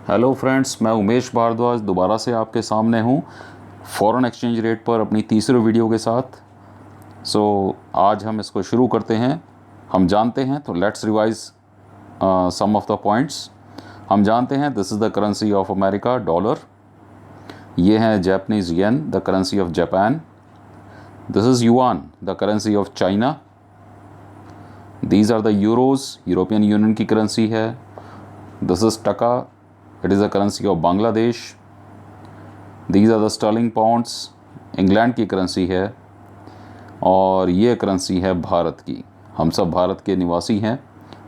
Hello friends, मैं उमेश भारद्वाज दोबारा से आपके सामने हूँ फ़ॉरेन एक्सचेंज रेट पर अपनी तीसरे वीडियो के साथ। आज हम इसको शुरू करते हैं। हम जानते हैं, तो let's revise some of the points. हम जानते हैं this is the currency of America, dollar. ये है Japanese yen, the currency of Japan. This is yuan, the currency of China. These are the euros, European union की करेंसी है। This is taka, it is the currency of Bangladesh. These are the sterling pounds, England की करेंसी है। और ये currency है भारत की। हम सब भारत के निवासी हैं,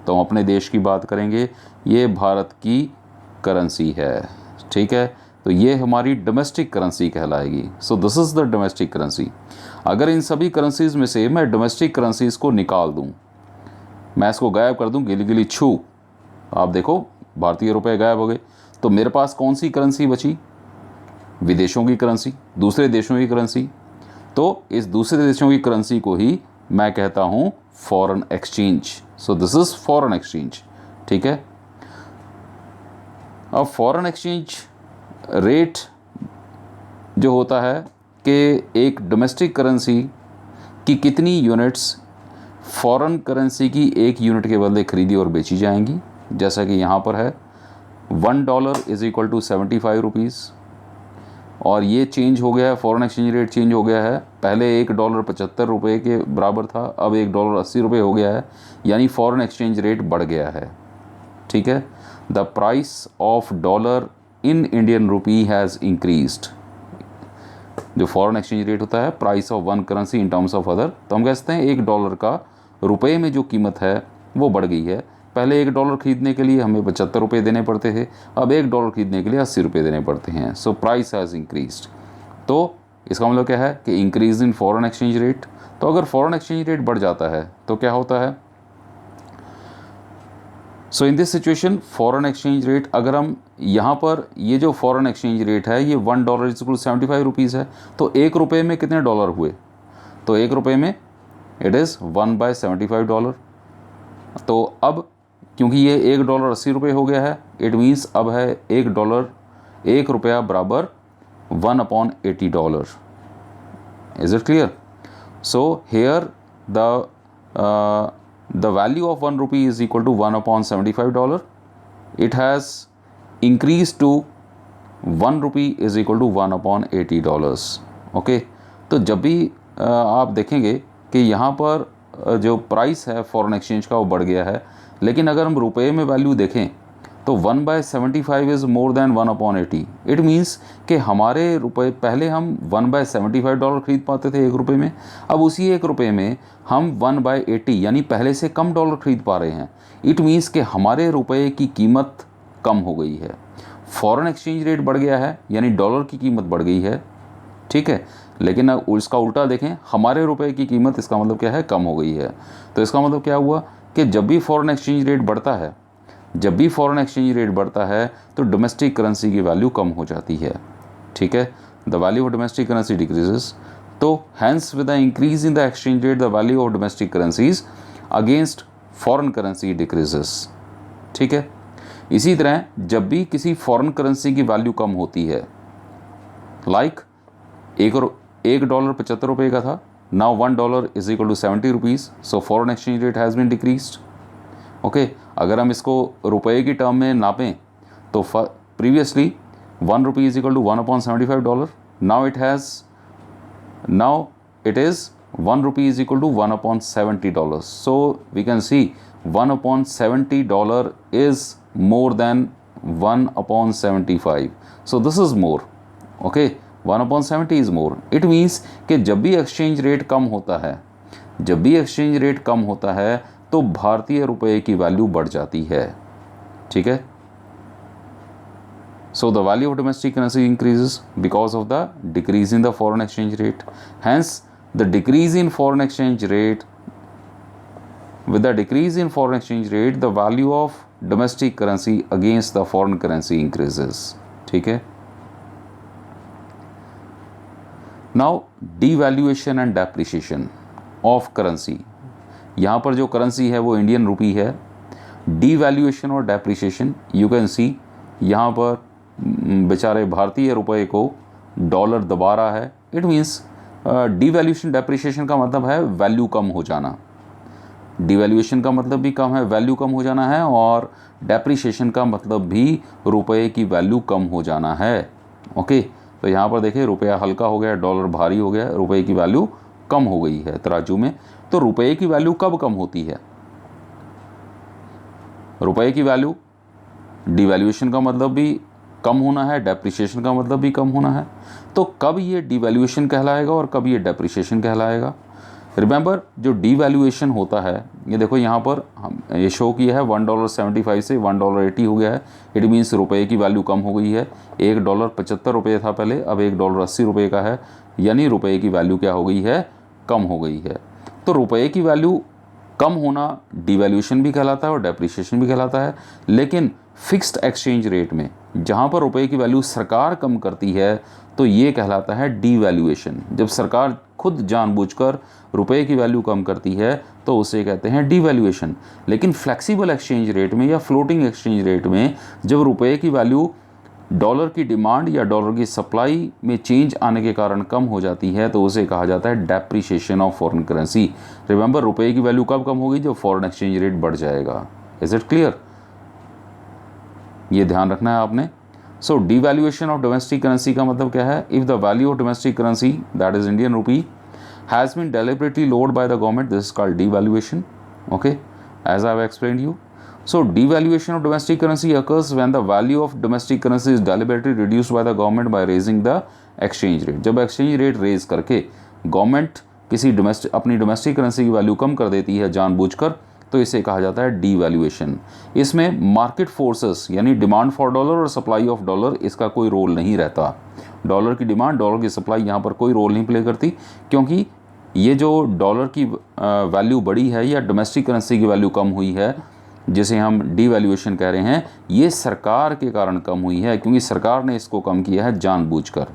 तो हम अपने देश की बात करेंगे। ये भारत की करेंसी है, ठीक है। तो ये हमारी डोमेस्टिक करेंसी कहलाएगी। So this is the domestic currency. अगर इन सभी करेंसीज़ में से मैं डोमेस्टिक करेंसीज़ को निकाल दूँ, मैं इसको गायब कर दूँ, गिली गिली छू, आप देखो भारतीय रुपए गायब हो गए, तो मेरे पास कौन सी करेंसी बची? विदेशों की करेंसी, दूसरे देशों की करेंसी। तो इस दूसरे देशों की करेंसी को ही मैं कहता हूँ foreign exchange. So this is foreign exchange, ठीक है। अब फॉरेन एक्सचेंज रेट जो होता है कि एक डोमेस्टिक करेंसी की कितनी यूनिट्स फॉरेन करेंसी की एक यूनिट के बदले खरीदी और बेची जाएंगी। जैसा कि यहाँ पर है, $1 इज़ इक्वल टू 75 रुपीज़। और ये चेंज हो गया है, फॉरेन एक्सचेंज रेट चेंज हो गया है। पहले $1 75 के बराबर था, अब $1 80 हो गया है, यानी फॉरेन एक्सचेंज रेट बढ़ गया है, ठीक है। The price of dollar in Indian rupee has increased. जो फॉरेन एक्सचेंज रेट होता है, price of one currency in terms of other, तो हम कहते हैं $1 का रुपये में जो कीमत है वो बढ़ गई है। पहले $1 खरीदने के लिए हमें 75 रुपये देने पड़ते थे, अब $1 खरीदने के लिए 80 रुपये देने पड़ते हैं। So price has increased. तो इसका मतलब क्या है कि increase in foreign exchange rate. तो अगर फॉरेन एक्सचेंज रेट बढ़ जाता है तो क्या होता है? So in this situation foreign exchange rate, अगर हम यहाँ पर ये जो फॉरेन एक्सचेंज रेट है ये $1 इज इक्वल 75 रुपीज़ है, तो $1 में कितने डॉलर हुए? तो $1 में इट इज़ 1/75 $। तो अब क्योंकि ये $1 80 रुपये हो गया है, इट मीन्स अब है $1, $1 बराबर 1/80 $। Is it clear? So here the value of 1 rupee is equal to 1/75 $। It has increase to 1 rupee is equal to 1/80 $। Okay, तो जब भी आप देखेंगे कि यहाँ पर जो प्राइस है फॉरेन एक्सचेंज का वो बढ़ गया है, लेकिन अगर हम रुपये में वैल्यू देखें तो 1/75 is more then 1/80। It means कि हमारे रुपये, पहले हम 1/75 खरीद पाते थे $1 में, अब उसी $1 में हम 1/80 यानी पहले से कम डॉलर खरीद पा रहे हैं। इट मीन्स कि हमारे रुपये की कीमत कम हो गई है। फॉरेन एक्सचेंज रेट बढ़ गया है यानी डॉलर की कीमत बढ़ गई है, ठीक है। लेकिन अब उसका उल्टा देखें, हमारे रुपए की कीमत, इसका मतलब क्या है, कम हो गई है। तो इसका मतलब क्या हुआ कि जब भी फॉरेन एक्सचेंज रेट बढ़ता है, जब भी फॉरेन एक्सचेंज रेट बढ़ता है तो डोमेस्टिक करेंसी की वैल्यू कम हो जाती है, ठीक है। The value of domestic currency decreases. तो hence with the increase in the exchange rate the value of domestic currencies against foreign currency decreases, ठीक है। इसी तरह जब भी किसी फॉरेन करेंसी की वैल्यू कम होती है, लाइक $1 75 रुपये का था, now $1 is equal to 70 rupees, so foreign exchange rate has been decreased. Okay, अगर हम इसको रुपये की टर्म में नापें तो previously 1 rupee is equal to 1/75 $। Now it is 1 rupee is equal to 1/70 $। So we can see 1/70 $, is more than 1/75। So this is more, okay. 1/70 is more. It means कि जब भी एक्सचेंज रेट कम होता है, जब भी एक्सचेंज रेट कम होता है तो भारतीय रुपये की वैल्यू बढ़ जाती है, ठीक है। So the value of domestic currency increases because of the decrease in the foreign exchange rate. Hence the decrease in foreign exchange rate, with the decrease in foreign exchange rate the value of domestic currency against the foreign currency increases, ठीक है। Now devaluation and depreciation of currency. यहाँ पर जो currency है वो Indian rupee है। Devaluation और depreciation, you can see यहाँ पर बेचारे भारतीय रुपए को डॉलर दबा रहा है। इट मीन्स डिवैल्यूएशन, डेप्रिसिएशन का मतलब है वैल्यू कम हो जाना। डिवैल्यूएशन का मतलब भी कम है, वैल्यू कम हो जाना है, और डेप्रिसिएशन का मतलब भी रुपए की वैल्यू कम हो जाना है। ओके, तो यहाँ पर देखिए रुपया हल्का हो गया, डॉलर भारी हो गया, रुपए की वैल्यू कम हो गई है तराजू में। तो रुपए की वैल्यू कब कम होती है? रुपए की वैल्यू, डिवैल्यूएशन का मतलब भी कम होना है, डेप्रिसिएशन का मतलब भी कम होना है। तो कब ये डिवैल्यूएशन कहलाएगा और कब ये डेप्रिसिएशन कहलाएगा? रिमेंबर, जो डिवैल्यूएशन होता है, ये देखो यहाँ पर हम ये शो किया है $1.75 से $1.80 हो गया है। इट मीन्स रुपए की वैल्यू कम हो गई है। $1 75 था पहले, अब $1 80 का है, यानी रुपए की वैल्यू क्या हो गई है? कम हो गई है। तो रुपए की वैल्यू कम होना डिवैल्यूएशन भी कहलाता है और डेप्रिसिएशन भी कहलाता है। लेकिन फिक्स्ड एक्सचेंज रेट में जहाँ पर रुपए की वैल्यू सरकार कम करती है तो ये कहलाता है डिवैल्यूएशन। जब सरकार खुद जानबूझकर रुपए की वैल्यू कम करती है तो उसे कहते हैं डिवैल्यूएशन। लेकिन फ्लेक्सिबल एक्सचेंज रेट में या फ्लोटिंग एक्सचेंज रेट में जब रुपए की वैल्यू डॉलर की डिमांड या डॉलर की सप्लाई में चेंज आने के कारण कम हो जाती है तो उसे कहा जाता है depreciation of foreign currency. Remember, रुपए की वैल्यू कब कम होगी? जब फॉरेन एक्सचेंज रेट बढ़ जाएगा। Is it clear? ये ध्यान रखना है आपने। So devaluation of domestic currency का मतलब क्या है? If the value of domestic currency, that is Indian rupee, has been deliberately lowered by the government, this is called devaluation. Okay, as I have explained you. So devaluation of domestic currency occurs when the value of domestic currency is deliberately reduced by the government by raising the exchange rate. जब exchange rate raise करके government किसी अपनी domestic currency की value कम कर देती है जानबूझकर, तो इसे कहा जाता है डीवैल्यूएशन। इसमें मार्केट फोर्सेस यानी डिमांड फॉर डॉलर और सप्लाई ऑफ डॉलर, इसका कोई रोल नहीं रहता। डॉलर की डिमांड, डॉलर की सप्लाई यहाँ पर कोई रोल नहीं प्ले करती, क्योंकि ये जो डॉलर की वैल्यू बढ़ी है या डोमेस्टिक करेंसी की वैल्यू कम हुई है, जिसे हम डीवैल्यूएशन कह रहे हैं, ये सरकार के कारण कम हुई है, क्योंकि सरकार ने इसको कम किया है जानबूझकर।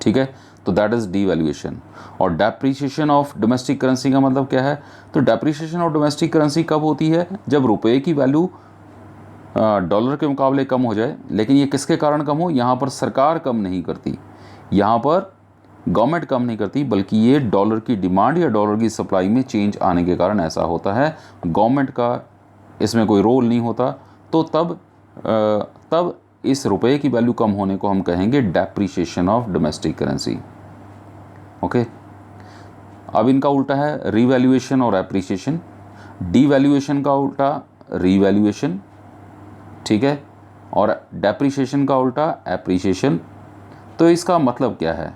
ठीक है, तो दैट इज डीवैल्यूएशन। और डेप्रिसिएशन ऑफ डोमेस्टिक करेंसी का मतलब क्या है? तो डेप्रिसिएशन ऑफ डोमेस्टिक करेंसी कब होती है? जब रुपए की वैल्यू डॉलर के मुकाबले कम हो जाए। लेकिन ये किसके कारण कम हो? यहाँ पर सरकार कम नहीं करती, यहाँ पर गवर्नमेंट कम नहीं करती, बल्कि ये डॉलर की डिमांड या डॉलर की सप्लाई में चेंज आने के कारण ऐसा होता है। गवर्नमेंट का इसमें कोई रोल नहीं होता। तो तब इस रुपए की वैल्यू कम होने को हम कहेंगे depreciation of domestic currency. Okay, अब इनका उल्टा है रीवैल्यूएशन और एप्रिसिएशन। डीवैल्यूएशन का उल्टा रीवैल्यूएशन, ठीक है, और डेप्रिसिएशन का उल्टा एप्रिसिएशन। तो इसका मतलब क्या है?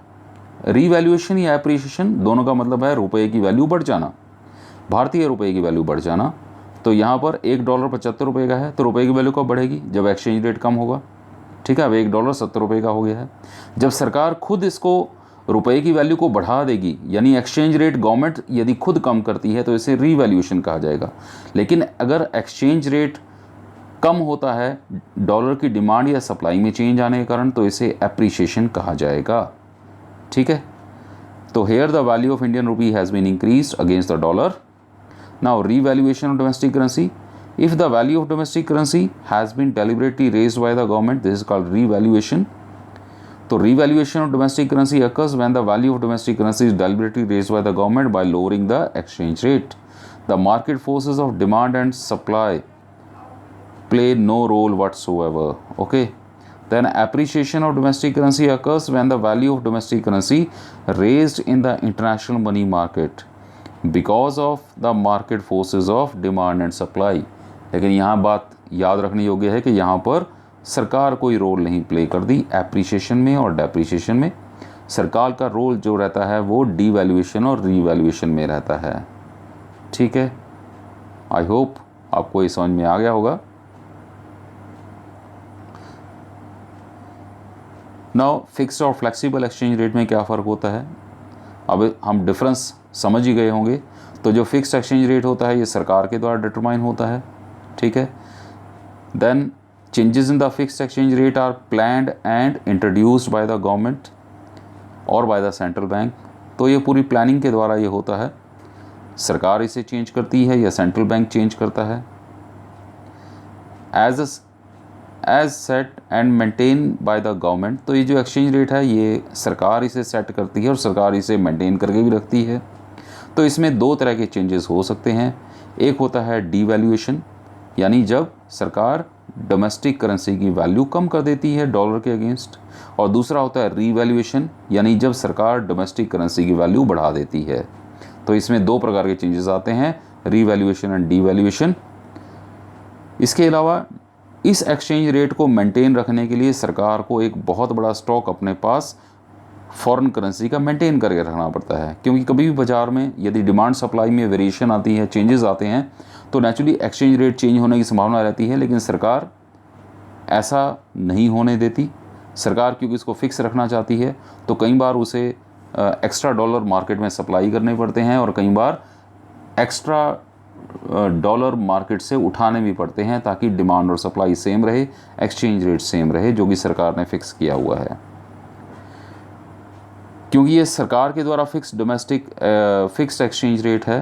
रीवैल्यूएशन या एप्रिसिएशन दोनों का मतलब है रुपए की वैल्यू बढ़ जाना, भारतीय रुपए की वैल्यू बढ़ जाना। तो यहाँ पर $1 75 का है, तो रुपए की वैल्यू कब बढ़ेगी? जब एक्सचेंज रेट कम होगा। ठीक है, अब $1 70 का हो गया है। जब सरकार खुद इसको रुपए की वैल्यू को बढ़ा देगी, यानी एक्सचेंज रेट गवर्नमेंट यदि खुद कम करती है, तो इसे रीवैल्यूएशन कहा जाएगा। लेकिन अगर एक्सचेंज रेट कम होता है डॉलर की डिमांड या सप्लाई में चेंज आने के कारण, तो इसे एप्रिसिएशन कहा जाएगा। ठीक है, तो here the value of Indian rupee has been increased against the dollar. Now revaluation of domestic currency. If the value of domestic currency has been deliberately raised by the government, this is called revaluation. So revaluation of domestic currency occurs when the value of domestic currency is deliberately raised by the government by lowering the exchange rate. The market forces of demand and supply play no role whatsoever. Okay. Then appreciation of domestic currency occurs when the value of domestic currency raised in the international money market because of the market forces of demand and supply. लेकिन यहाँ बात याद रखने योग्य है कि यहाँ पर सरकार कोई रोल नहीं प्ले कर दी एप्रिसिएशन में और डेप्रिसिएशन में। सरकार का रोल जो रहता है वो डीवैल्यूएशन और रीवैल्यूएशन में रहता है। ठीक है, आई होप आपको ये समझ में आ गया होगा। नाउ फिक्स्ड और फ्लेक्सिबल एक्सचेंज रेट में क्या फ़र्क होता है? अब हम डिफरेंस समझ ही गए होंगे। तो जो फिक्स्ड एक्सचेंज रेट होता है ये सरकार के द्वारा डिटरमाइन होता है। ठीक है, then changes in the fixed exchange rate are planned and introduced by the government और बाय द सेंट्रल बैंक। तो ये पूरी प्लानिंग के द्वारा ये होता है, सरकार इसे चेंज करती है या सेंट्रल बैंक चेंज करता है। As set and maintain by the government. तो ये जो एक्सचेंज रेट है ये सरकार इसे सेट करती है और सरकार इसे मेंटेन करके भी रखती है। तो इसमें दो तरह के चेंजेस हो सकते हैं। एक होता है डीवैल्यूएशन, यानी जब सरकार डोमेस्टिक करेंसी की वैल्यू कम कर देती है डॉलर के अगेंस्ट, और दूसरा होता है रीवैल्यूएशन, यानी जब सरकार डोमेस्टिक करेंसी की वैल्यू बढ़ा देती है। तो इसमें दो प्रकार के चेंजेस आते हैं, रीवैल्यूएशन एंड डीवैल्यूएशन। इसके अलावा इस एक्सचेंज रेट को मेंटेन रखने के लिए सरकार को एक बहुत बड़ा स्टॉक अपने पास फॉरेन करेंसी का मेंटेन करके रखना पड़ता है, क्योंकि कभी भी बाज़ार में यदि डिमांड सप्लाई में वेरिएशन आती है, चेंजेस आते हैं, तो नेचुरली एक्सचेंज रेट चेंज होने की संभावना रहती है। लेकिन सरकार ऐसा नहीं होने देती। सरकार क्योंकि इसको फिक्स रखना चाहती है, तो कई बार उसे एक्स्ट्रा डॉलर मार्केट में सप्लाई करने पड़ते हैं और कई बार एक्स्ट्रा डॉलर मार्केट से उठाने भी पड़ते हैं, ताकि डिमांड और सप्लाई सेम रहे, एक्सचेंज रेट सेम रहे, जो कि सरकार ने फिक्स किया हुआ है। क्योंकि ये सरकार के द्वारा फिक्स्ड एक्सचेंज रेट है,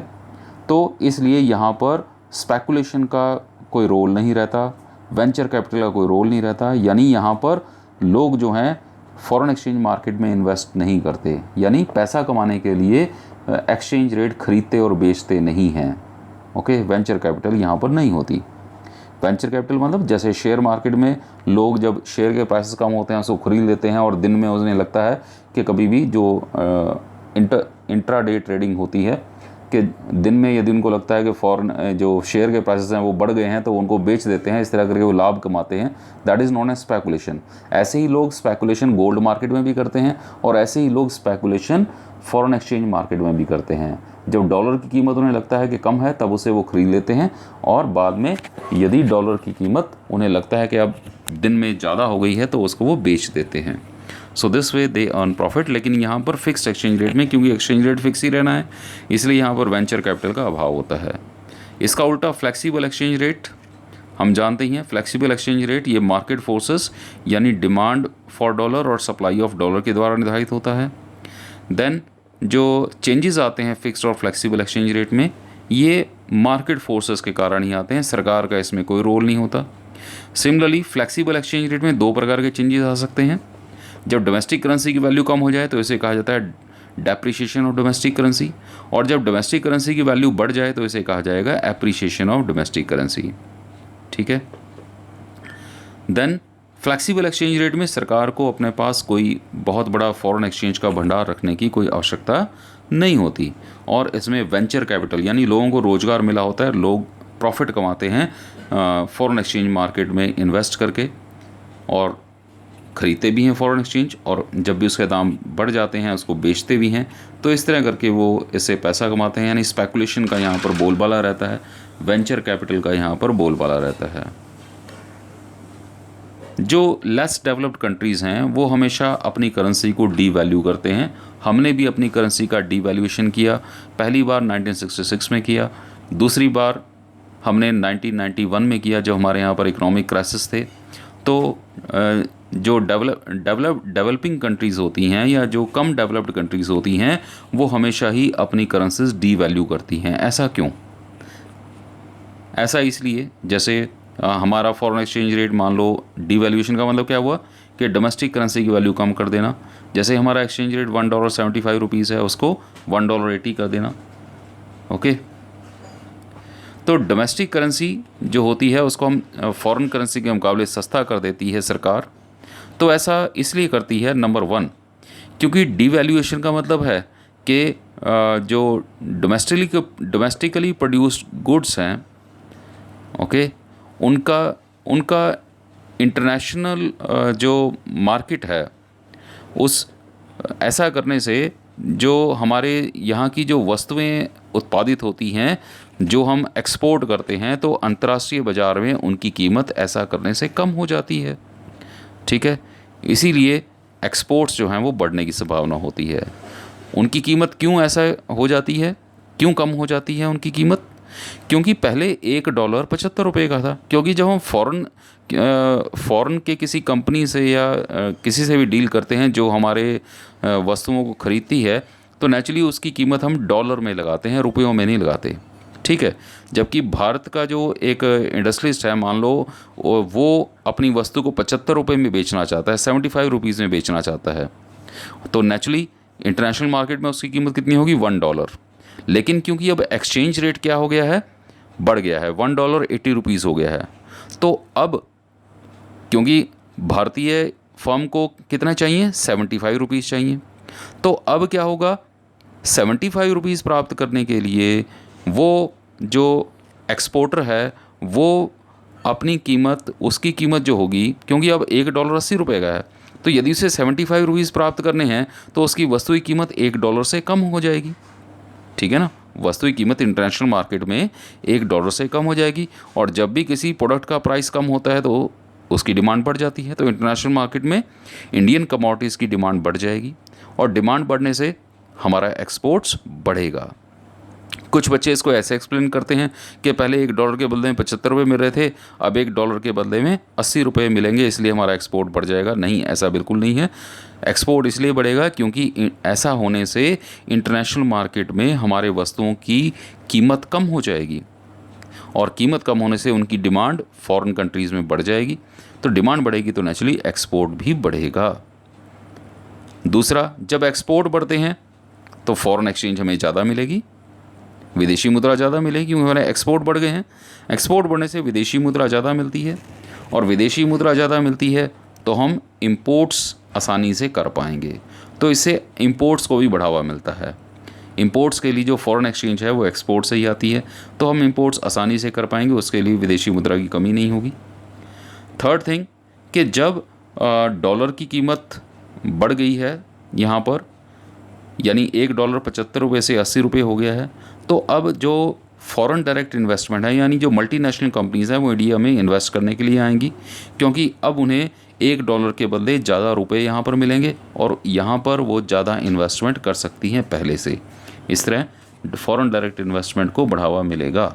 तो इसलिए यहाँ पर स्पेकुलेशन का कोई रोल नहीं रहता, वेंचर कैपिटल का कोई रोल नहीं रहता। यानी यहाँ पर लोग जो हैं फॉरेन एक्सचेंज मार्केट में इन्वेस्ट नहीं करते, यानी पैसा कमाने के लिए एक्सचेंज रेट खरीदते और बेचते नहीं हैं। ओके, वेंचर कैपिटल यहाँ पर नहीं होती। वेंचर कैपिटल मतलब जैसे शेयर मार्केट में लोग जब शेयर के प्राइसेस कम होते हैं उसको खरीद लेते हैं, और दिन में उन्हें लगता है कि कभी भी जो इंट्राडे ट्रेडिंग होती है कि दिन में यदि उनको लगता है कि फॉरेन जो शेयर के प्राइसेस हैं वो बढ़ गए हैं, तो उनको बेच देते हैं, इस तरह करके वो लाभ कमाते हैं। That is known as speculation. ऐसे ही लोग स्पेकुलेशन गोल्ड मार्केट में भी करते हैं, और ऐसे ही लोग स्पेकुलेशन फॉरेन एक्सचेंज मार्केट में भी करते हैं। जब डॉलर की कीमत उन्हें लगता है कि कम है, तब उसे वो खरीद लेते हैं, और बाद में यदि डॉलर की कीमत उन्हें लगता है कि अब दिन में ज़्यादा हो गई है, तो उसको वो बेच देते हैं। So this way they earn profit. लेकिन यहाँ पर फिक्स्ड एक्सचेंज रेट में, क्योंकि एक्सचेंज रेट फिक्स ही रहना है, इसलिए यहाँ पर वेंचर कैपिटल का अभाव होता है। इसका उल्टा फ्लेक्सिबल एक्सचेंज रेट हम जानते ही हैं। फ्लेक्सिबल एक्सचेंज रेट ये मार्केट फोर्सेस यानी डिमांड फॉर डॉलर और सप्लाई ऑफ डॉलर के द्वारा निर्धारित होता है। देन जो चेंजेस आते हैं फिक्स्ड और फ्लेक्सिबल एक्सचेंज रेट में, ये मार्केट फोर्सेस के कारण ही आते हैं, सरकार का इसमें कोई रोल नहीं होता। सिमिलरली फ्लेक्सिबल एक्सचेंज रेट में दो प्रकार के चेंजेस आ सकते हैं। जब डोमेस्टिक करेंसी की वैल्यू कम हो जाए तो इसे कहा जाता है डेप्रिसिएशन ऑफ डोमेस्टिक करेंसी, और जब डोमेस्टिक करेंसी की वैल्यू बढ़ जाए तो इसे कहा जाएगा एप्रिसिएशन ऑफ डोमेस्टिक करेंसी। ठीक है। देन फ्लेक्सिबल एक्सचेंज रेट में सरकार को अपने पास कोई बहुत बड़ा फॉरेन एक्सचेंज का भंडार रखने की कोई आवश्यकता नहीं होती, और इसमें वेंचर कैपिटल यानी लोगों को रोज़गार मिला होता है, लोग प्रॉफिट कमाते हैं फॉरेन एक्सचेंज मार्केट में इन्वेस्ट करके, और ख़रीदते भी हैं फॉरेन एक्सचेंज, और जब भी उसके दाम बढ़ जाते हैं उसको बेचते भी हैं। तो इस तरह करके वो इससे पैसा कमाते हैं। यानी स्पेकुलेशन का यहाँ पर बोलबाला रहता है, वेंचर कैपिटल का यहाँ पर बोलबाला रहता है। जो लेस डेवलप्ड कंट्रीज़ हैं वो हमेशा अपनी करेंसी को डीवैल्यू करते हैं। हमने भी अपनी करेंसी का डीवैल्यूएशन किया, पहली बार 1966 में किया, दूसरी बार हमने 1991 में किया जब हमारे यहाँ पर इकोनॉमिक क्राइसिस थे। तो जो डेवलपिंग कंट्रीज़ होती हैं या जो कम डेवलप्ड कंट्रीज़ होती हैं वो हमेशा ही अपनी करेंसीज डीवैल्यू करती हैं। ऐसा क्यों? ऐसा इसलिए जैसे हमारा फॉरेन एक्सचेंज रेट मान लो, डीवैल्यूएशन का मतलब क्या हुआ कि डोमेस्टिक करेंसी की वैल्यू कम कर देना। जैसे हमारा एक्सचेंज रेट $1.75 है, उसको $1.80 कर देना। ओके, तो डोमेस्टिक करेंसी जो होती है उसको हम फॉरेन करेंसी के मुकाबले सस्ता कर देती है सरकार। तो ऐसा इसलिए करती है, नंबर 1, क्योंकि डीवैल्यूएशन का मतलब है कि जो डोमेस्टिकली प्रोड्यूस्ड गुड्स हैं, ओके, उनका इंटरनेशनल जो मार्केट है, उस ऐसा करने से जो हमारे यहाँ की जो वस्तुएं उत्पादित होती हैं, जो हम एक्सपोर्ट करते हैं, तो अंतर्राष्ट्रीय बाज़ार में उनकी कीमत ऐसा करने से कम हो जाती है। ठीक है, इसीलिए एक्सपोर्ट्स जो हैं वो बढ़ने की संभावना होती है। उनकी कीमत क्यों ऐसा हो जाती है, क्यों कम हो जाती है उनकी कीमत? क्योंकि पहले $1 $75 का था। क्योंकि जब हम फ़ॉरेन के किसी कंपनी से या किसी से भी डील करते हैं जो हमारे वस्तुओं को ख़रीदती है, तो नेचुरली उसकी कीमत हम डॉलर में लगाते हैं, रुपयों में नहीं लगाते। ठीक है। जबकि भारत का जो एक इंडस्ट्रियलिस्ट है, मान लो वो अपनी वस्तु को 75 रुपये में बेचना चाहता है, 75 रुपीज़ में बेचना चाहता है, तो नेचुरली इंटरनेशनल मार्केट में उसकी कीमत कितनी होगी, $1। लेकिन क्योंकि अब एक्सचेंज रेट क्या हो गया है, बढ़ गया है, $1 80 रुपीज़ हो गया है, तो अब क्योंकि भारतीय फर्म को कितना चाहिए, 75 रुपीज़ चाहिए, तो अब क्या होगा, 75 रुपीज़ प्राप्त करने के लिए वो जो एक्सपोर्टर है वो अपनी कीमत, उसकी कीमत जो होगी, क्योंकि अब $1 80 रुपये का है, तो यदि उसे 75 रुपीज़ प्राप्त करने हैं तो उसकी वस्तु की कीमत $1 से कम हो जाएगी, ठीक है ना। वस्तु की कीमत इंटरनेशनल मार्केट में $1 से कम हो जाएगी, और जब भी किसी प्रोडक्ट का प्राइस कम होता है तो उसकी डिमांड बढ़ जाती है, तो इंटरनेशनल मार्केट में इंडियन कमोडिटीज़ की डिमांड बढ़ जाएगी, और डिमांड बढ़ने से हमारा एक्सपोर्ट्स बढ़ेगा। कुछ बच्चे इसको ऐसे एक्सप्लेन करते हैं कि पहले $1 के बदले में 75 रुपये मिल रहे थे, अब $1 के बदले में 80 रुपये मिलेंगे, इसलिए हमारा एक्सपोर्ट बढ़ जाएगा। नहीं, ऐसा बिल्कुल नहीं है। एक्सपोर्ट इसलिए बढ़ेगा क्योंकि ऐसा होने से इंटरनेशनल मार्केट में हमारे वस्तुओं की कीमत कम हो जाएगी, और कीमत कम होने से उनकी डिमांड फॉरेन कंट्रीज़ में बढ़ जाएगी, तो डिमांड बढ़ेगी तो नेचुरली एक्सपोर्ट भी बढ़ेगा। दूसरा, जब एक्सपोर्ट बढ़ते हैं तो फॉरेन एक्सचेंज हमें ज़्यादा मिलेगी, विदेशी मुद्रा ज़्यादा मिलेगी, क्योंकि हमारे एक्सपोर्ट बढ़ गए हैं। एक्सपोर्ट बढ़ने से विदेशी मुद्रा ज़्यादा मिलती है, और विदेशी मुद्रा ज़्यादा मिलती है तो हम इंपोर्ट्स आसानी से कर पाएंगे, तो इससे इंपोर्ट्स को भी बढ़ावा मिलता है। इंपोर्ट्स के लिए जो फॉरेन एक्सचेंज है वो एक्सपोर्ट से ही आती है, तो हम इंपोर्ट्स आसानी से कर पाएंगे, उसके लिए विदेशी मुद्रा की कमी नहीं होगी। थर्ड थिंग कि जब डॉलर की कीमत बढ़ गई है यहाँ पर, यानी $1 75 रुपये से 80 रुपये हो गया है, तो अब जो फॉरेन डायरेक्ट इन्वेस्टमेंट है, यानी जो मल्टीनेशनल कंपनीज़ हैं वो इंडिया में इन्वेस्ट करने के लिए आएंगी, क्योंकि अब उन्हें $1 के बदले ज़्यादा रुपए यहाँ पर मिलेंगे, और यहाँ पर वो ज़्यादा इन्वेस्टमेंट कर सकती हैं पहले से। इस तरह फॉरेन डायरेक्ट इन्वेस्टमेंट को बढ़ावा मिलेगा।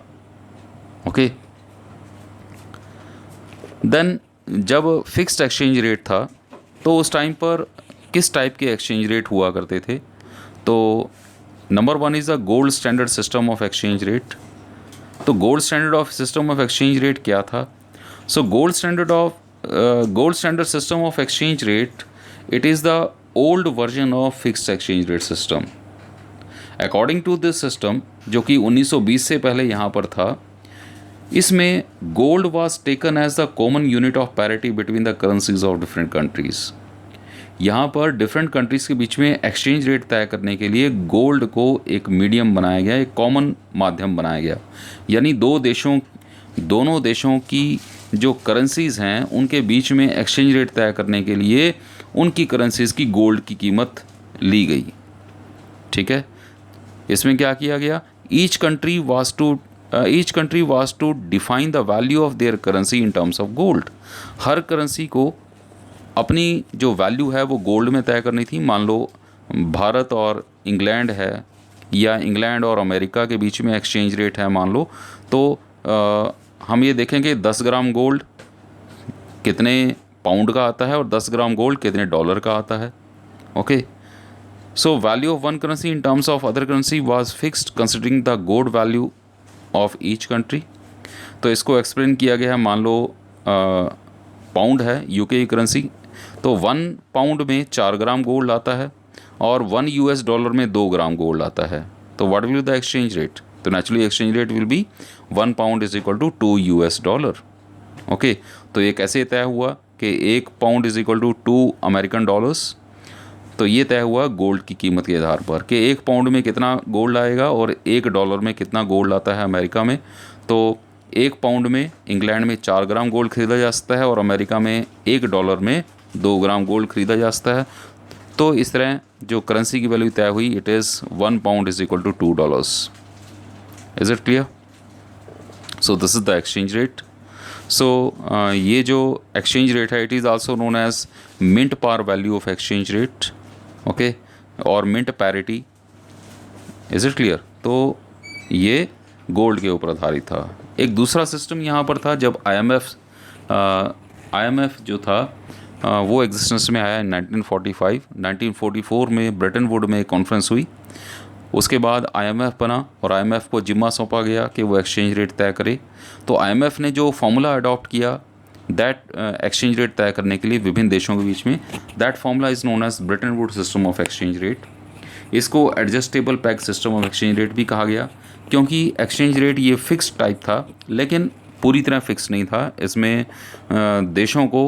ओके, देन जब फिक्स्ड एक्सचेंज रेट था तो उस टाइम पर किस टाइप के एक्सचेंज रेट हुआ करते थे, तो number 1 is the gold standard system of exchange rate. तो gold standard of system of exchange rate क्या था? So gold standard system of exchange rate, it is the old version of fixed exchange rate system. According to this system, जो कि 1920 से पहले यहाँ पर था, इसमें gold was taken as the common unit of parity between the currencies of different countries. यहाँ पर डिफरेंट कंट्रीज़ के बीच में एक्सचेंज रेट तय करने के लिए गोल्ड को एक मीडियम बनाया गया, एक कॉमन माध्यम बनाया गया, यानी दोनों देशों की जो करेंसीज़ हैं उनके बीच में एक्सचेंज रेट तय करने के लिए उनकी करेंसीज़ की गोल्ड की कीमत ली गई। ठीक है, इसमें क्या किया गया, each country was to define the value of their currency in terms of gold. हर करेंसी को अपनी जो वैल्यू है वो गोल्ड में तय करनी थी। मान लो भारत और इंग्लैंड है, या इंग्लैंड और अमेरिका के बीच में एक्सचेंज रेट है मान लो, तो हम ये देखेंगे 10 ग्राम गोल्ड कितने पाउंड का आता है और 10 ग्राम गोल्ड कितने डॉलर का आता है। Okay, so value of one currency in terms of other currency was fixed considering the gold value of each country. तो इसको एक्सप्लेन किया गया है, मान लो पाउंड है यूके की करेंसी, तो 1 पाउंड में 4 ग्राम गोल्ड आता है, और 1 US डॉलर में 2 ग्राम गोल्ड आता है। तो what will the exchange rate? तो naturally exchange rate will be 1 pound is equal to 2 US dollar. Okay, तो ये कैसे तय हुआ कि 1 pound is equal to 2 American dollars? तो ये तय हुआ गोल्ड की कीमत के आधार पर कि 1 पाउंड में कितना गोल्ड आएगा और 1 डॉलर में कितना गोल्ड आता है अमेरिका में। तो 1 पाउंड में इंग्लैंड में 4 ग्राम गोल्ड खरीदा जा सकता है, और अमेरिका में 1 डॉलर में 2 ग्राम गोल्ड खरीदा जा सकता है। तो इस तरह जो करेंसी की वैल्यू तय हुई, it is 1 pound is equal to 2 dollars. Is it clear? So this is the exchange rate. सो ये जो एक्सचेंज रेट है, it is also known as mint par value of exchange rate, okay, और mint parity. Is it clear? तो ये gold के ऊपर आधारित था। एक दूसरा सिस्टम यहाँ पर था जब IMF जो था वो एग्जिस्टेंस में आया 1945। 1944 में ब्रेटन वुड में एक कॉन्फ्रेंस हुई। उसके बाद आईएमएफ बना और आईएमएफ को जिम्मा सौंपा गया कि वो एक्सचेंज रेट तय करे। तो आईएमएफ ने जो फॉर्मूला अडॉप्ट किया दैट एक्सचेंज रेट तय करने के लिए विभिन्न देशों के बीच में, that formula is known as Bretton Woods system of exchange rate. इसको adjustable peg system of exchange rate भी कहा गया, क्योंकि एक्सचेंज रेट ये फिक्स टाइप था लेकिन पूरी तरह फिक्स नहीं था। इसमें देशों को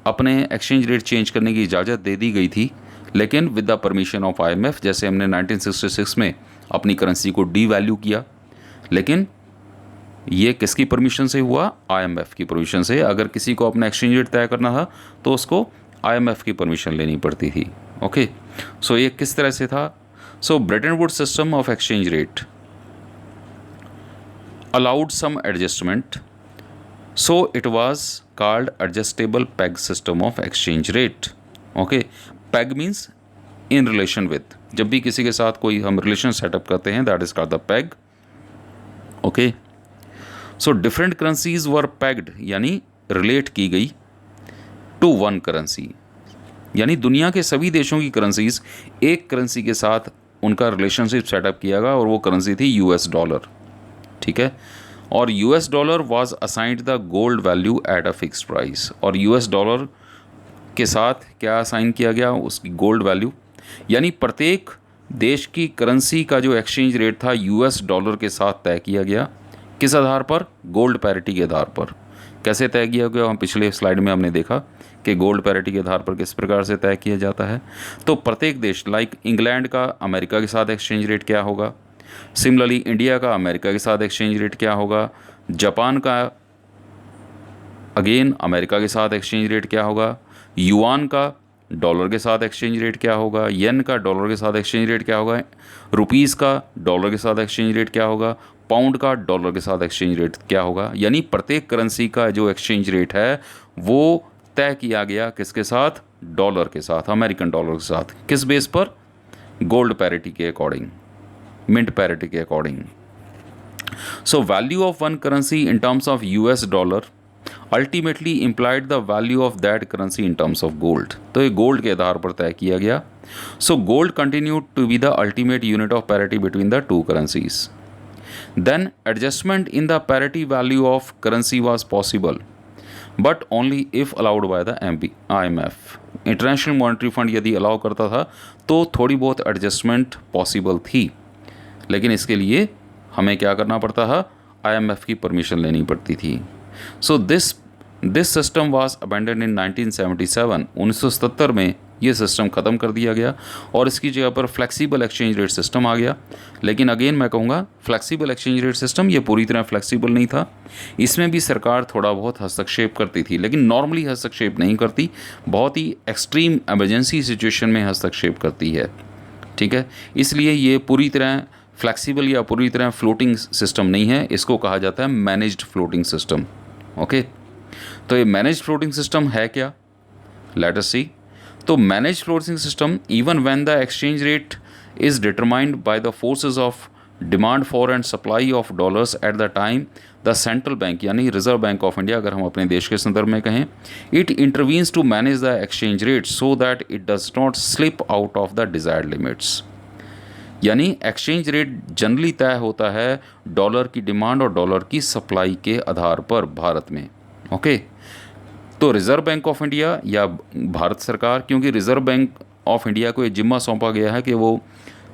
अपने एक्सचेंज रेट चेंज करने की इजाज़त दे दी गई थी, लेकिन with the permission of IMF. जैसे हमने 1966 में अपनी करेंसी को डी वैल्यू किया, लेकिन ये किसकी परमिशन से हुआ? आईएमएफ की परमिशन से। अगर किसी को अपना एक्सचेंज रेट तय करना था तो उसको आईएमएफ की परमिशन लेनी पड़ती थी। ओके, सो ये किस तरह से था? So Bretton Woods system of exchange rate allowed some adjustment, so it was called adjustable peg system of exchange rate. Okay, peg means in relation with, जब भी किसी के साथ कोई हम रिलेशन सेटअप करते हैं that is called the peg. Okay, so different currencies were pegged यानी रिलेट की गई to one currency, यानी दुनिया के सभी देशों की करेंसीज एक करेंसी के साथ उनका रिलेशनशिप सेटअप किया गया और वो करेंसी थी यूएस डॉलर। ठीक है, और US dollar was assigned the gold value at a fix price, और यूएस डॉलर के साथ क्या असाइन किया गया? उसकी गोल्ड वैल्यू, यानी प्रत्येक देश की करेंसी का जो एक्सचेंज रेट था यूएस डॉलर के साथ तय किया गया। किस आधार पर? गोल्ड पैरिटी के आधार पर। कैसे तय किया गया? हम पिछले स्लाइड में हमने देखा कि गोल्ड पैरिटी के आधार पर किस प्रकार से तय किया जाता है। तो प्रत्येक देश, लाइक इंग्लैंड का अमेरिका के साथ एक्सचेंज रेट क्या होगा, सिमिलरली इंडिया का अमेरिका के साथ एक्सचेंज रेट क्या होगा, जापान का अगेन अमेरिका के साथ एक्सचेंज रेट क्या होगा, युआन का डॉलर के साथ एक्सचेंज रेट क्या होगा, येन का डॉलर के साथ एक्सचेंज रेट क्या होगा, रुपीज़ का डॉलर के साथ एक्सचेंज रेट क्या होगा, पाउंड का डॉलर के साथ एक्सचेंज रेट क्या होगा। यानी प्रत्येक करेंसी का जो एक्सचेंज रेट है वो तय किया गया किसके साथ? डॉलर के साथ, अमेरिकन डॉलर के साथ। किस बेस पर? गोल्ड पैरिटी के अकॉर्डिंग, मिंट पैरिटी के according. So value of one currency in terms of US dollar ultimately implied the value of that currency in terms of gold. तो ये गोल्ड के आधार पर तय किया गया। So gold continued to be the ultimate unit of parity between the two currencies. Then adjustment in the parity value of currency was possible but only if allowed by the IMF। International monetary fund यदि allow करता था तो थोड़ी बहुत adjustment possible थी, लेकिन इसके लिए हमें क्या करना पड़ता था? IMF की परमिशन लेनी पड़ती थी। So this system was abandon in 1977। 1977 में ये सिस्टम ख़त्म कर दिया गया और इसकी जगह पर फ्लेक्सिबल एक्सचेंज रेट सिस्टम आ गया। लेकिन अगेन मैं कहूँगा फ्लेक्सिबल एक्सचेंज रेट सिस्टम ये पूरी तरह फ्लेक्सिबल नहीं था। इसमें भी सरकार थोड़ा बहुत हस्तक्षेप करती थी, लेकिन नॉर्मली हस्तक्षेप नहीं करती, बहुत ही एक्सट्रीम इमरजेंसी सिचुएशन में हस्तक्षेप करती है। ठीक है, इसलिए ये पूरी तरह फ्लेक्सिबल या पूरी तरह फ्लोटिंग सिस्टम नहीं है, इसको कहा जाता है मैनेज्ड फ्लोटिंग सिस्टम। ओके, तो ये मैनेज्ड फ्लोटिंग सिस्टम है क्या? Let us see. तो managed floating system, even when the exchange rate is determined by the forces of demand for and supply of dollars at the time, the central bank यानी reserve bank of India, अगर हम अपने देश के संदर्भ में कहें, it intervenes to manage the exchange rate so that it does not slip out of the desired limits. यानी एक्सचेंज रेट जनरली तय होता है डॉलर की डिमांड और डॉलर की सप्लाई के आधार पर भारत में। ओके, तो रिज़र्व बैंक ऑफ इंडिया या भारत सरकार, क्योंकि रिज़र्व बैंक ऑफ इंडिया को ये जिम्मा सौंपा गया है कि वो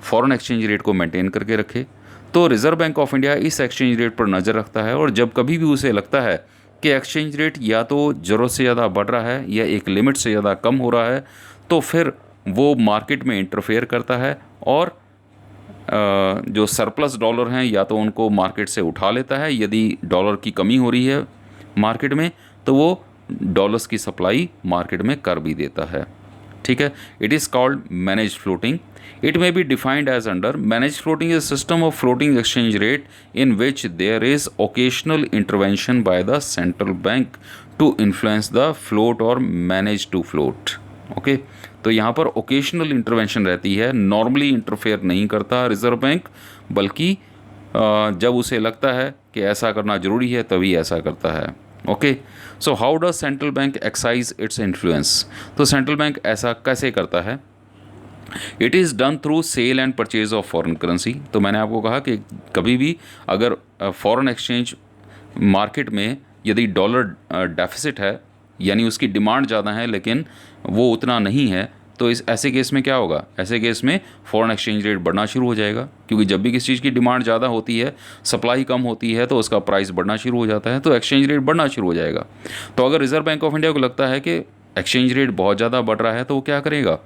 फॉरेन एक्सचेंज रेट को मेंटेन करके रखे, तो रिज़र्व बैंक ऑफ इंडिया इस एक्सचेंज रेट पर नज़र रखता है और जब कभी भी उसे लगता है कि एक्सचेंज रेट या तो ज़रूरत से ज़्यादा बढ़ रहा है या एक लिमिट से ज़्यादा कम हो रहा है, तो फिर वो मार्केट में इंटरफेयर करता है और जो सरप्लस डॉलर हैं या तो उनको मार्केट से उठा लेता है। यदि डॉलर की कमी हो रही है मार्केट में तो वो डॉलर्स की सप्लाई मार्केट में कर भी देता है। ठीक है, it is called managed floating. It may be defined as under managed floating is system of floating exchange rate in which there is occasional intervention by the central bank to influence the float और manage to float. Okay, तो यहाँ पर occasional intervention रहती है, normally interfere नहीं करता reserve bank, बल्कि जब उसे लगता है कि ऐसा करना ज़रूरी है तभी ऐसा करता है। Okay, so how does central bank exercise its influence? तो सेंट्रल बैंक ऐसा कैसे करता है? It is done through sale and purchase of foreign currency. तो मैंने आपको कहा कि कभी भी अगर फॉरेन एक्सचेंज मार्केट में यदि डॉलर डेफिसिट है, यानी उसकी डिमांड ज़्यादा है लेकिन वो उतना नहीं है, तो इस ऐसे केस में क्या होगा, ऐसे केस में फॉरेन एक्सचेंज रेट बढ़ना शुरू हो जाएगा। क्योंकि जब भी किसी चीज़ की डिमांड ज़्यादा होती है, सप्लाई कम होती है, तो उसका प्राइस बढ़ना शुरू हो जाता है, तो एक्सचेंज रेट बढ़ना शुरू हो जाएगा। तो अगर रिजर्व बैंक ऑफ इंडिया को लगता है कि एक्सचेंज रेट बहुत ज़्यादा बढ़ रहा है, तो वो क्या करेगा,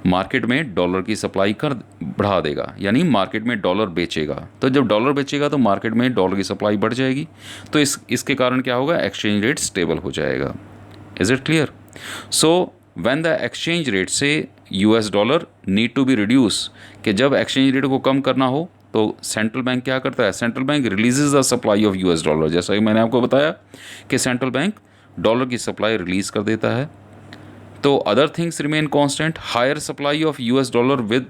मार्केट में डॉलर की सप्लाई कर बढ़ा देगा, यानी मार्केट में डॉलर बेचेगा। तो जब डॉलर बेचेगा तो मार्केट में डॉलर की सप्लाई बढ़ जाएगी, तो इसके कारण क्या होगा, एक्सचेंज रेट स्टेबल हो जाएगा। Is it clear? So when the exchange rate से US dollar need to be reduce, कि जब एक्सचेंज रेट को कम करना हो तो सेंट्रल बैंक क्या करता है, central bank releases the supply of US dollar. जैसा कि मैंने आपको बताया कि सेंट्रल बैंक डॉलर की सप्लाई रिलीज कर देता है। तो other things remain constant, higher supply of US dollar with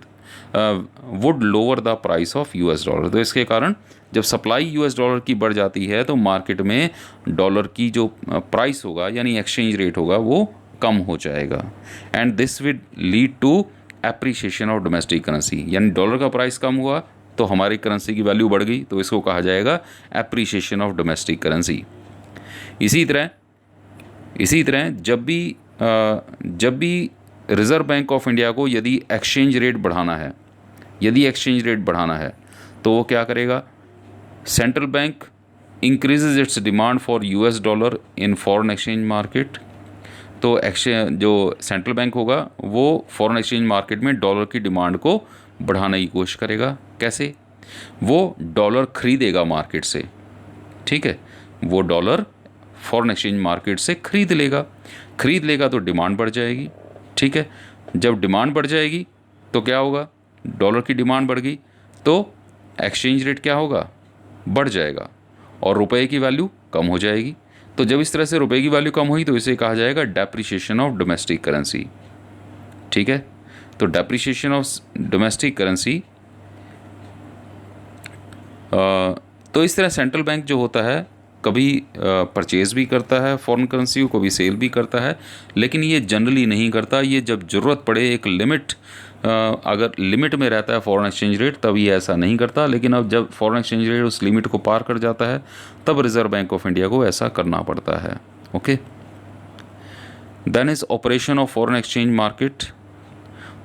would lower the price of US dollar. तो इसके कारण जब सप्लाई यूएस डॉलर की बढ़ जाती है तो मार्केट में डॉलर की जो प्राइस होगा, यानी एक्सचेंज रेट होगा, वो कम हो जाएगा। And this would lead to appreciation of domestic currency, यानी डॉलर का प्राइस कम हुआ तो हमारी करेंसी की वैल्यू बढ़ गई, तो इसको कहा जाएगा एप्रिसिएशन ऑफ डोमेस्टिक करेंसी। इसी तरह जब भी रिज़र्व बैंक ऑफ इंडिया को यदि एक्सचेंज रेट बढ़ाना है, तो वो क्या करेगा, central bank increases it's demand for US dollar in foreign exchange market. तो जो सेंट्रल बैंक होगा वो फॉरेन एक्सचेंज मार्केट में डॉलर की डिमांड को बढ़ाने की कोशिश करेगा। कैसे? वो डॉलर खरीदेगा मार्केट से, ठीक है, वो डॉलर फॉरेन एक्सचेंज मार्केट से खरीद लेगा तो डिमांड बढ़ जाएगी, ठीक है। जब डिमांड बढ़ जाएगी तो क्या होगा, डॉलर की डिमांड बढ़ गई तो एक्सचेंज रेट क्या होगा, बढ़ जाएगा और रुपए की वैल्यू कम हो जाएगी। तो जब इस तरह से रुपए की वैल्यू कम हुई तो इसे कहा जाएगा डेप्रिसिएशन ऑफ डोमेस्टिक करेंसी, ठीक है। तो डेप्रिसिएशन ऑफ डोमेस्टिक करेंसी, तो इस तरह सेंट्रल बैंक जो होता है कभी परचेज़ भी करता है फॉरेन करेंसी को, कभी सेल भी करता है, लेकिन ये जनरली नहीं करता। ये जब ज़रूरत पड़े, एक लिमिट, अगर लिमिट में रहता है फॉरेन एक्सचेंज रेट, तब ये ऐसा नहीं करता। लेकिन अब जब फॉरेन एक्सचेंज रेट उस लिमिट को पार कर जाता है तब रिज़र्व बैंक ऑफ इंडिया को ऐसा करना पड़ता है। Okay, then is operation of foreign exchange market.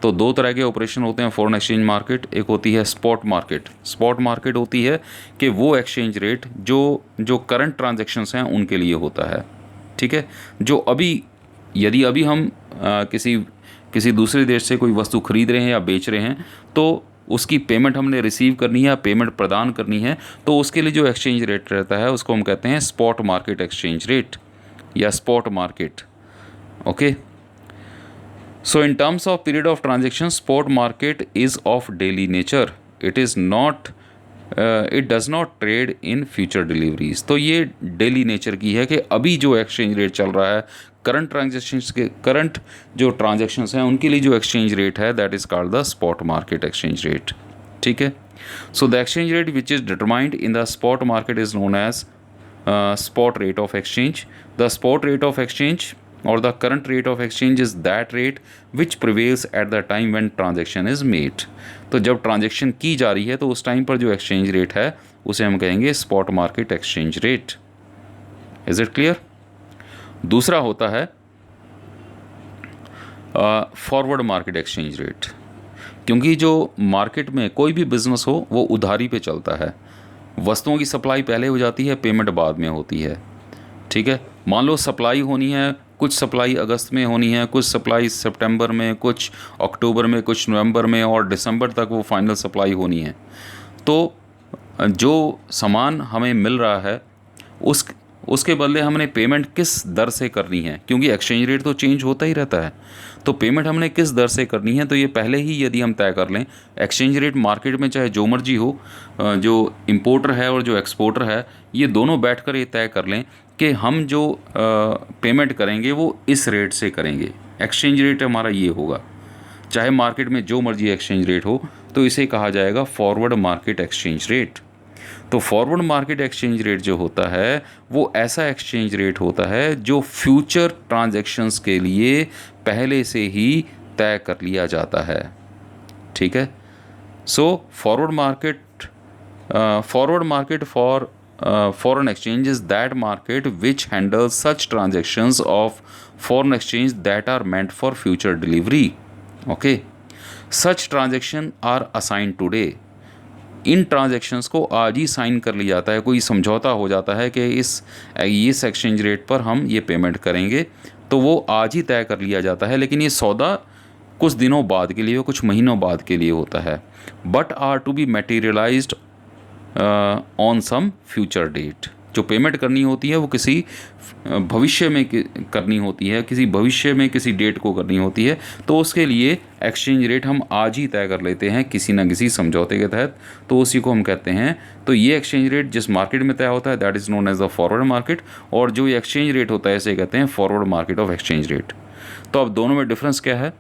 तो दो तरह के ऑपरेशन होते हैं फॉरेन एक्सचेंज मार्केट। एक होती है स्पॉट मार्केट। स्पॉट मार्केट होती है कि वो एक्सचेंज रेट जो करंट ट्रांजैक्शंस हैं उनके लिए होता है, ठीक है। जो यदि अभी हम किसी दूसरे देश से कोई वस्तु खरीद रहे हैं या बेच रहे हैं, तो उसकी पेमेंट हमने रिसीव करनी है, पेमेंट प्रदान करनी है, तो उसके लिए जो एक्सचेंज रेट रहता है उसको हम कहते हैं स्पॉट मार्केट एक्सचेंज रेट या spot market. Okay, so in terms of period of transaction, spot market is of daily nature. It does not trade in future deliveries. तो ये डेली नेचर की है कि अभी जो एक्सचेंज रेट चल रहा है, करंट जो ट्रांजेक्शन्स हैं उनके लिए जो एक्सचेंज रेट है, that is called the spot market exchange rate, ठीक है। So the exchange rate which is determined in the spot market is known as spot rate of exchange. The spot rate of exchange or the current rate of exchange is that rate which prevails at the time when transaction is made. तो जब transaction की जा रही है तो उस time पर जो एक्सचेंज रेट है उसे हम कहेंगे spot market exchange rate. Is it clear? दूसरा होता है फॉरवर्ड मार्केट एक्सचेंज रेट। क्योंकि जो मार्केट में कोई भी बिजनेस हो वो उधारी पे चलता है, वस्तुओं की सप्लाई पहले हो जाती है, पेमेंट बाद में होती है, ठीक है। मान लो सप्लाई होनी है, कुछ सप्लाई अगस्त में होनी है, कुछ सप्लाई सितंबर में, कुछ अक्टूबर में, कुछ नवंबर में और दिसंबर तक वो फाइनल सप्लाई होनी है। तो जो सामान हमें मिल रहा है उसके बदले हमने पेमेंट किस दर से करनी है, क्योंकि एक्सचेंज रेट तो चेंज होता ही रहता है, तो पेमेंट हमने किस दर से करनी है, तो ये पहले ही यदि हम तय कर लें, एक्सचेंज रेट मार्केट में चाहे जो मर्जी हो, जो इंपोर्टर है और जो एक्सपोर्टर है ये दोनों बैठकर ये तय कर लें कि हम जो पेमेंट करेंगे वो इस रेट से करेंगे, एक्सचेंज रेट हमारा ये होगा, चाहे मार्केट में जो मर्जी एक्सचेंज रेट हो, तो इसे कहा जाएगा फॉरवर्ड मार्केट एक्सचेंज रेट। तो फॉरवर्ड मार्केट एक्सचेंज रेट जो होता है वो ऐसा एक्सचेंज रेट होता है जो फ्यूचर ट्रांजैक्शंस के लिए पहले से ही तय कर लिया जाता है। ठीक है, so forward market for foreign exchange is that market which handles such transactions of foreign exchange that are meant for future delivery. Okay, such transaction are assigned today. In transactions को आज ही साइन कर लिया जाता है, कोई समझौता हो जाता है कि इस एक्सचेंज रेट पर हम ये पेमेंट करेंगे, तो वो आज ही तय कर लिया जाता है, लेकिन ये सौदा कुछ दिनों बाद के लिए, कुछ महीनों बाद के लिए होता है, but are to be materialised on some future date. जो पेमेंट करनी होती है वो किसी भविष्य में करनी होती है, किसी भविष्य में किसी डेट को करनी होती है, तो उसके लिए एक्सचेंज रेट हम आज ही तय कर लेते हैं किसी न किसी समझौते के तहत, तो उसी को हम कहते हैं। तो ये एक्सचेंज रेट जिस मार्केट में तय होता है that is known as the forward market, और जो ये एक्सचेंज रेट होता है इसे कहते हैं forward market of exchange rate. तो अब दोनों में डिफरेंस क्या है?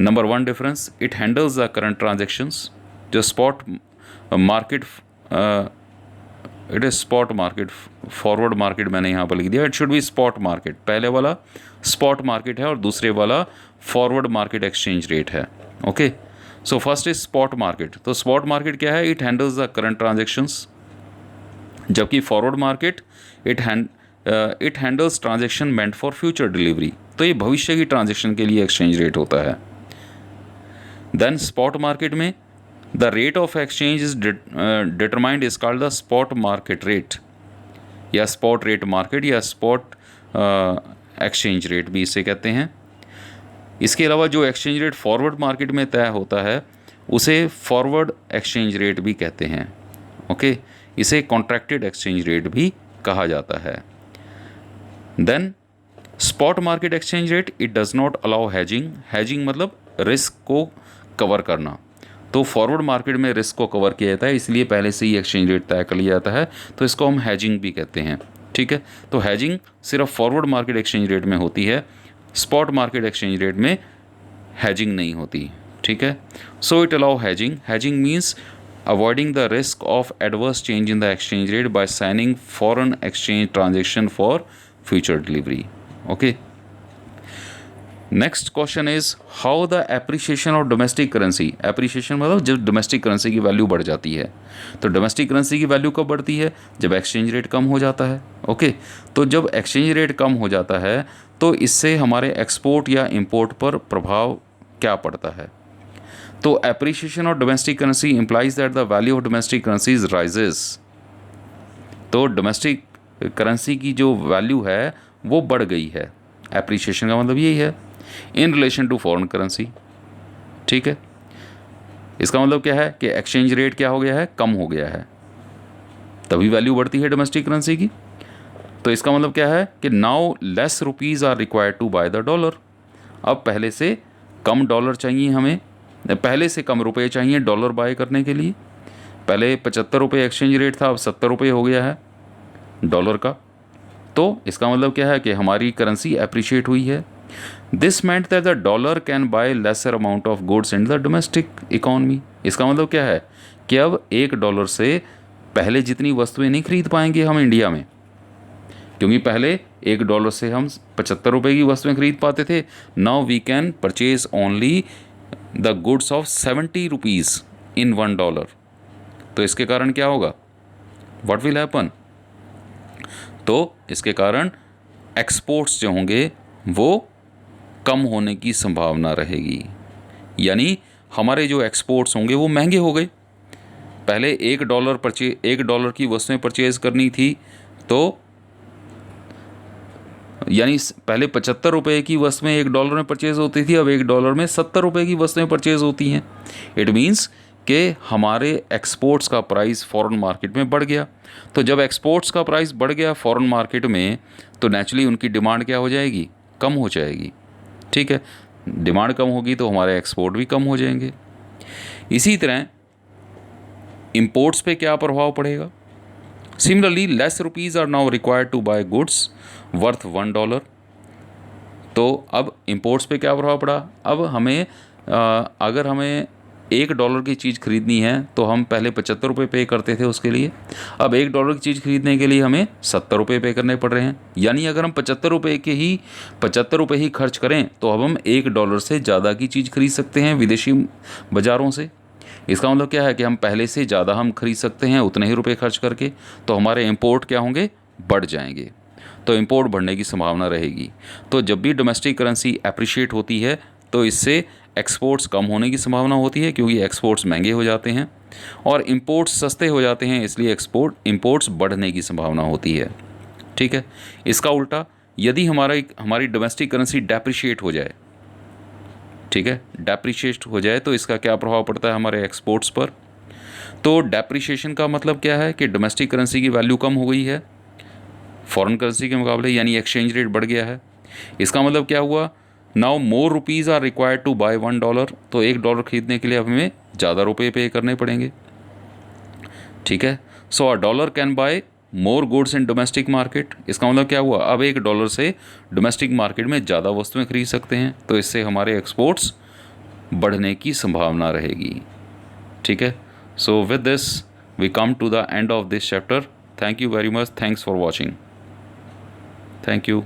Number 1 difference, it handles the current transactions. जो spot market it is spot market, forward market मैंने यहाँ पर लिख दिया, it should be spot market. पहले वाला स्पॉट मार्केट है और दूसरे वाला फॉरवर्ड मार्केट एक्सचेंज रेट है। Okay, so first is spot market. तो स्पॉट मार्केट क्या है? It handles the current transactions, जबकि forward market it handles transaction meant for future delivery. तो ये भविष्य की ट्रांजेक्शन के लिए एक्सचेंज रेट होता है। देन स्पॉट मार्केट में the rate of exchange is determined is called the spot market rate, या spot rate market या spot exchange rate भी इसे कहते हैं। इसके अलावा जो एक्सचेंज रेट फॉरवर्ड मार्केट में तय होता है उसे फॉरवर्ड एक्सचेंज रेट भी कहते हैं। ओके, इसे कॉन्ट्रैक्टेड एक्सचेंज रेट भी कहा जाता है। Then spot market exchange rate it does not allow hedging. Hedging मतलब रिस्क को कवर करना। तो फॉरवर्ड मार्केट में रिस्क को कवर किया जाता है, इसलिए पहले से ही एक्सचेंज रेट तय कर लिया जाता है, तो इसको हम हैजिंग भी कहते हैं। ठीक है, तो हैजिंग सिर्फ फॉरवर्ड मार्केट एक्सचेंज रेट में होती है, स्पॉट मार्केट एक्सचेंज रेट में हैजिंग नहीं होती। ठीक है, so it allow hedging. Hedging means avoiding the risk of adverse change in the exchange rate by signing foreign exchange transaction for future delivery. Okay, next question is how the appreciation of domestic currency. Appreciation मतलब जब domestic currency की value बढ़ जाती है। तो domestic currency की value कब बढ़ती है? जब एक्सचेंज रेट कम हो जाता है। ओके, तो जब एक्सचेंज रेट कम हो जाता है तो इससे हमारे एक्सपोर्ट या इंपोर्ट पर प्रभाव क्या पड़ता है? तो appreciation of domestic currency implies that the value of domestic currencies rises. तो डोमेस्टिक करेंसी की जो वैल्यू है वो बढ़ गई है। एप्रिसिएशन का मतलब यही है in relation to foreign currency. ठीक है, इसका मतलब क्या है कि एक्सचेंज रेट क्या हो गया है? कम हो गया है, तभी वैल्यू बढ़ती है डोमेस्टिक करेंसी की। तो इसका मतलब क्या है कि now less rupees are required to buy the dollar. अब पहले से कम डॉलर चाहिए हमें, पहले से कम रुपए चाहिए डॉलर बाय करने के लिए। पहले 75 रुपये एक्सचेंज रेट था, अब 70 रुपये हो गया है डॉलर का। तो इसका मतलब क्या है कि हमारी करेंसी अप्रिशिएट हुई है। This meant that the dollar can buy lesser amount of goods in the domestic economy। इसका मतलब क्या है कि अब $1 से पहले जितनी वस्तुएं नहीं खरीद पाएंगे हम इंडिया में, क्योंकि पहले $1 से हम 75 रुपये की वस्तुएं खरीद पाते थे। Now we can purchase only the goods of 70 rupees in $1। तो इसके कारण क्या होगा? What will happen? तो इसके कारण एक्सपोर्ट्स जो होंगे वो कम होने की संभावना रहेगी, यानी हमारे जो एक्सपोर्ट्स होंगे वो महंगे हो गए। पहले $1 की वस्तुएं परचेज़ करनी थी, तो यानी पहले 75 रुपये की वस्तुएं $1 में परचेज़ होती थी, अब $1 में 70 रुपये की वस्तुएं परचेज़ होती हैं। इट मीन्स कि हमारे एक्सपोर्ट्स का प्राइस फॉरेन मार्केट में बढ़ गया। तो जब एक्सपोर्ट्स का प्राइस बढ़ गया फॉरेन मार्केट में, तो नेचुरली उनकी डिमांड क्या हो जाएगी? कम हो जाएगी। ठीक है, डिमांड कम होगी तो हमारे एक्सपोर्ट भी कम हो जाएंगे। इसी तरह इंपोर्ट्स पे क्या प्रभाव पड़ेगा? Similarly less rupees are now required to buy goods worth $1। तो अब इंपोर्ट्स पे क्या प्रभाव पड़ा? अब हमें अगर हमें $1 की चीज़ खरीदनी है तो हम पहले 75 रुपये पे करते थे उसके लिए, अब $1 की चीज़ खरीदने के लिए हमें 70 रुपये पे करने पड़ रहे हैं। यानी अगर हम 75 रुपये ही खर्च करें तो अब हम $1 से ज़्यादा की चीज़ खरीद सकते हैं विदेशी बाज़ारों से। इसका मतलब क्या है कि हम पहले से ज़्यादा हम खरीद सकते हैं उतने ही रुपए खर्च करके, तो हमारे इंपोर्ट क्या होंगे, बढ़ जाएंगे, तो इंपोर्ट बढ़ने की संभावना रहेगी। तो जब भी डोमेस्टिक करेंसी अप्रिशिएट होती है तो इससे एक्सपोर्ट्स कम होने की संभावना होती है, क्योंकि एक्सपोर्ट्स महंगे हो जाते हैं और इंपोर्ट्स सस्ते हो जाते हैं, इसलिए इंपोर्ट्स बढ़ने की संभावना होती है। ठीक है। इसका उल्टा यदि हमारी डोमेस्टिक करेंसी डेप्रिशिएट हो जाए, ठीक है, डेप्रिशिएट हो जाए तो इसका क्या प्रभाव पड़ता है हमारे एक्सपोर्ट्स पर। तो डेप्रिशिएशन का मतलब क्या है कि डोमेस्टिक करेंसी की वैल्यू कम हो गई है फॉरेन करेंसी के मुकाबले, यानी एक्सचेंज रेट बढ़ गया है। इसका मतलब क्या हुआ, now more rupees are required to buy $1, तो $1 खरीदने के लिए अब हमें ज़्यादा रुपये पे करने पड़ेंगे। ठीक है। सो $1 can buy more goods in domestic market. इसका मतलब क्या हुआ, अब $1 से डोमेस्टिक मार्केट में ज़्यादा वस्तुएं खरीद सकते हैं, तो इससे हमारे एक्सपोर्ट्स बढ़ने की संभावना रहेगी। ठीक है। So with this we come to the end of this chapter. Thank you very much, thanks for watching, thank you.